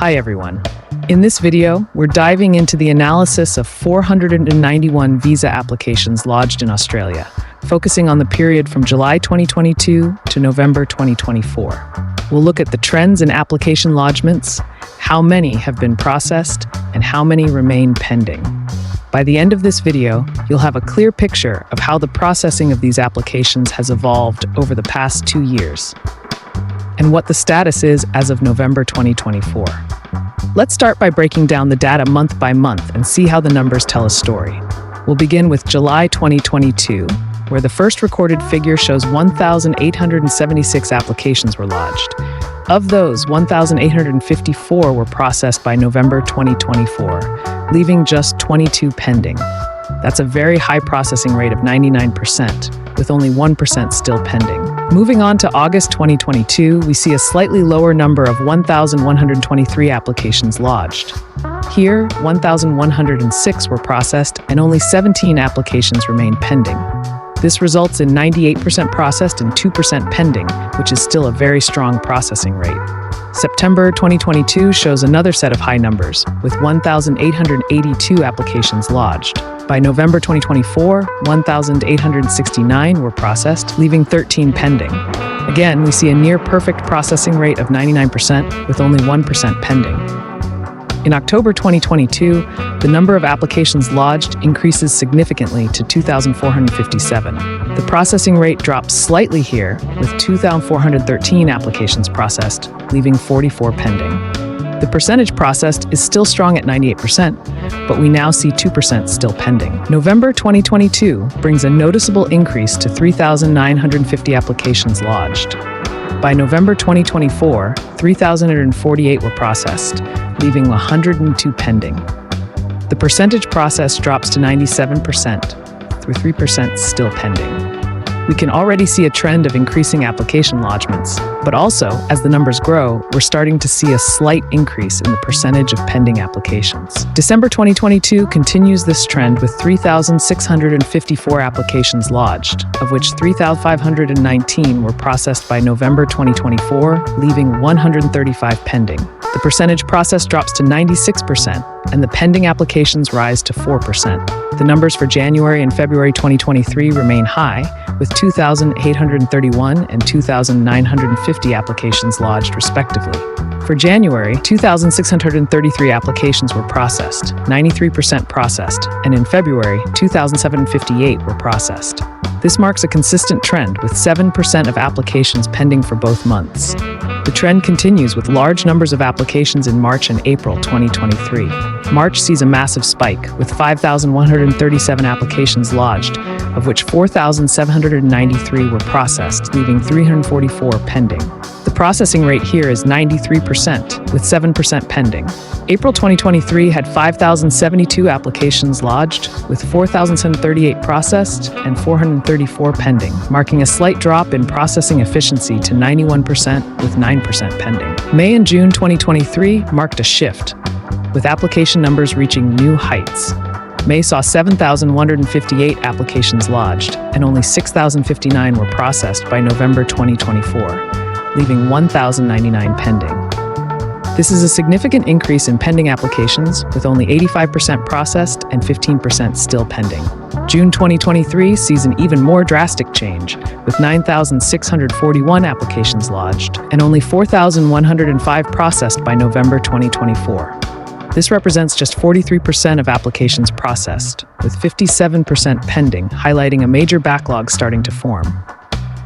Hi everyone. In this video, we're diving into the analysis of 491 visa applications lodged in Australia, focusing on the period from July 2022 to November 2024. We'll look at the trends in application lodgements, how many have been processed, and how many remain pending. By the end of this video, you'll have a clear picture of how the processing of these applications has evolved over the past 2 years, and what the status is as of November 2024. Let's start by breaking down the data month by month and see how the numbers tell a story. We'll begin with July 2022, where the first recorded figure shows 1,876 applications were lodged. Of those, 1,854 were processed by November 2024, leaving just 22 pending. That's a very high processing rate of 99%, with only 1% still pending. Moving on to August 2022, we see a slightly lower number of 1,123 applications lodged. Here, 1,106 were processed and only 17 applications remain pending. This results in 98% processed and 2% pending, which is still a very strong processing rate. September 2022 shows another set of high numbers, with 1,882 applications lodged. By November 2024, 1,869 were processed, leaving 13 pending. Again, we see a near-perfect processing rate of 99%, with only 1% pending. In October 2022, the number of applications lodged increases significantly to 2,457. The processing rate drops slightly here, with 2,413 applications processed, leaving 44 pending. The percentage processed is still strong at 98%, but we now see 2% still pending. November 2022 brings a noticeable increase to 3,950 applications lodged. By November 2024, 3,048 were processed, leaving 102 pending. The percentage processed drops to 97%, with 3% still pending. We can already see a trend of increasing application lodgements, but also, as the numbers grow, we're starting to see a slight increase in the percentage of pending applications. December 2022 continues this trend with 3,654 applications lodged, of which 3,519 were processed by November 2024, leaving 135 pending. The percentage processed drops to 96%, and the pending applications rise to 4%. The numbers for January and February 2023 remain high, with 2,831 and 2,950 applications lodged, respectively. For January, 2,633 applications were processed, 93% processed, and in February, 2,758 were processed. This marks a consistent trend, with 7% of applications pending for both months. The trend continues with large numbers of applications in March and April 2023. March sees a massive spike, with 5,137 applications lodged, of which 4,793 were processed, leaving 344 pending. The processing rate here is 93%, with 7% pending. April 2023 had 5,072 applications lodged, with 4,738 processed and 434 pending, marking a slight drop in processing efficiency to 91%, with 9% pending. May and June 2023 marked a shift, with application numbers reaching new heights. May saw 7,158 applications lodged, and only 6,059 were processed by November 2024, leaving 1,099 pending. This is a significant increase in pending applications, with only 85% processed and 15% still pending. June 2023 sees an even more drastic change, with 9,641 applications lodged, and only 4,105 processed by November 2024. This represents just 43% of applications processed, with 57% pending, highlighting a major backlog starting to form.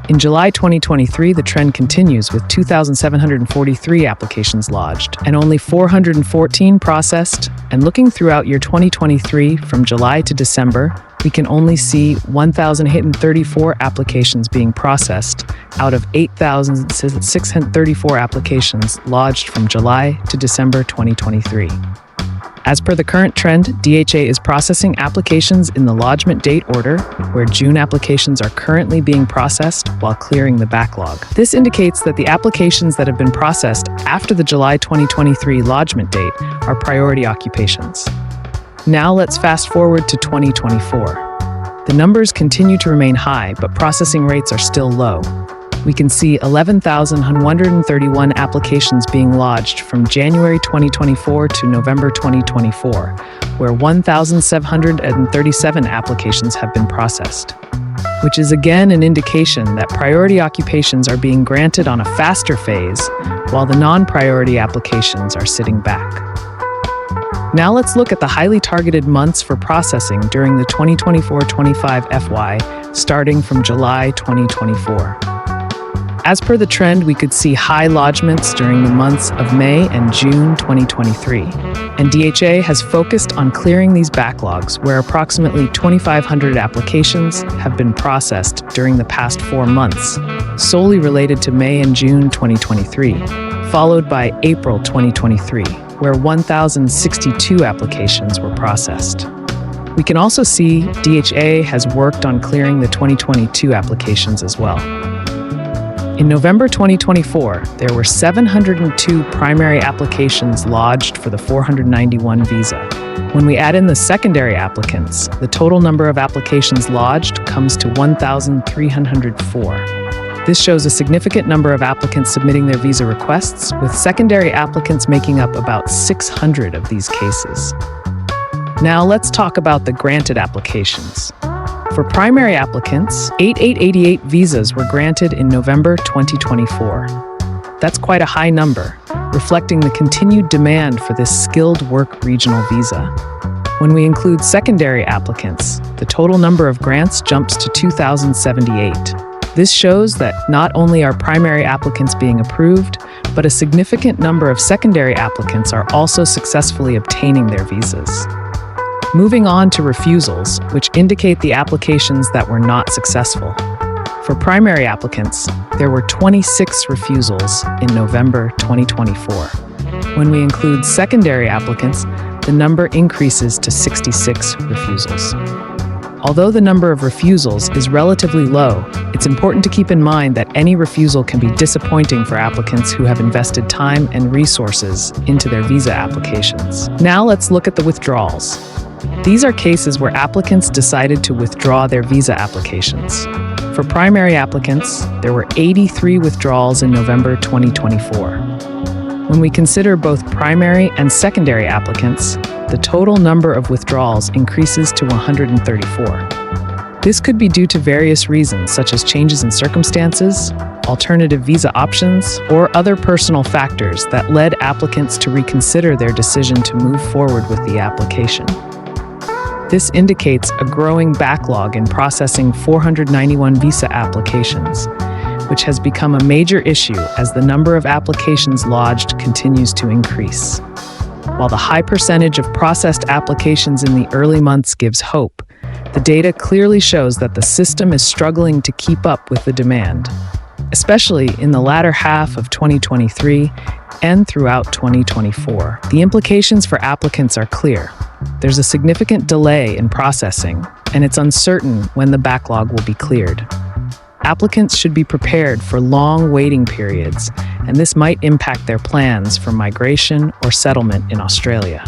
In July 2023, the trend continues with 2,743 applications lodged and only 414 processed. And looking throughout year 2023, from July to December, we can only see 1,834 applications being processed out of 8,634 applications lodged from July to December 2023. As per the current trend, DHA is processing applications in the lodgement date order, where June applications are currently being processed while clearing the backlog. This indicates that the applications that have been processed after the July 2023 lodgement date are priority occupations. Now let's fast forward to 2024. The numbers continue to remain high, but processing rates are still low. we can see 11,131 applications being lodged from January 2024 to November 2024, where 1,737 applications have been processed, which is again an indication that priority occupations are being granted on a faster phase, while the non-priority applications are sitting back. Now let's look at the highly targeted months for processing during the 2024-25 FY, starting from July 2024. As per the trend, we could see high lodgements during the months of May and June 2023, and DHA has focused on clearing these backlogs, where approximately 2,500 applications have been processed during the past 4 months, solely related to May and June 2023, followed by April 2023, where 1,062 applications were processed. We can also see DHA has worked on clearing the 2022 applications as well. In November 2024, there were 702 primary applications lodged for the 491 visa. When we add in the secondary applicants, the total number of applications lodged comes to 1,304. This shows a significant number of applicants submitting their visa requests, with secondary applicants making up about 600 of these cases. Now let's talk about the granted applications. For primary applicants, 8888 visas were granted in November 2024. That's quite a high number, reflecting the continued demand for this skilled work regional visa. When we include secondary applicants, the total number of grants jumps to 2,078. This shows that not only are primary applicants being approved, but a significant number of secondary applicants are also successfully obtaining their visas. Moving on to refusals, which indicate the applications that were not successful. For primary applicants, there were 26 refusals in November 2024. When we include secondary applicants, the number increases to 66 refusals. Although the number of refusals is relatively low, it's important to keep in mind that any refusal can be disappointing for applicants who have invested time and resources into their visa applications. Now let's look at the withdrawals. These are cases where applicants decided to withdraw their visa applications. For primary applicants, there were 83 withdrawals in November 2024. When we consider both primary and secondary applicants, the total number of withdrawals increases to 134. This could be due to various reasons, such as changes in circumstances, alternative visa options, or other personal factors that led applicants to reconsider their decision to move forward with the application. This indicates a growing backlog in processing 491 visa applications, which has become a major issue as the number of applications lodged continues to increase. While the high percentage of processed applications in the early months gives hope, the data clearly shows that the system is struggling to keep up with the demand, especially in the latter half of 2023 and throughout 2024. The implications for applicants are clear. There's a significant delay in processing, and it's uncertain when the backlog will be cleared. Applicants should be prepared for long waiting periods, and this might impact their plans for migration or settlement in Australia.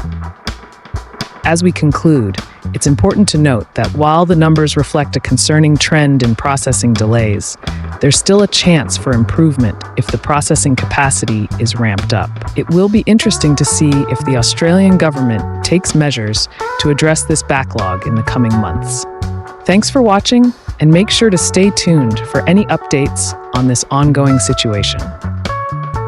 As we conclude, it's important to note that while the numbers reflect a concerning trend in processing delays, there's still a chance for improvement if the processing capacity is ramped up. It will be interesting to see if the Australian government takes measures to address this backlog in the coming months. Thanks for watching, and make sure to stay tuned for any updates on this ongoing situation.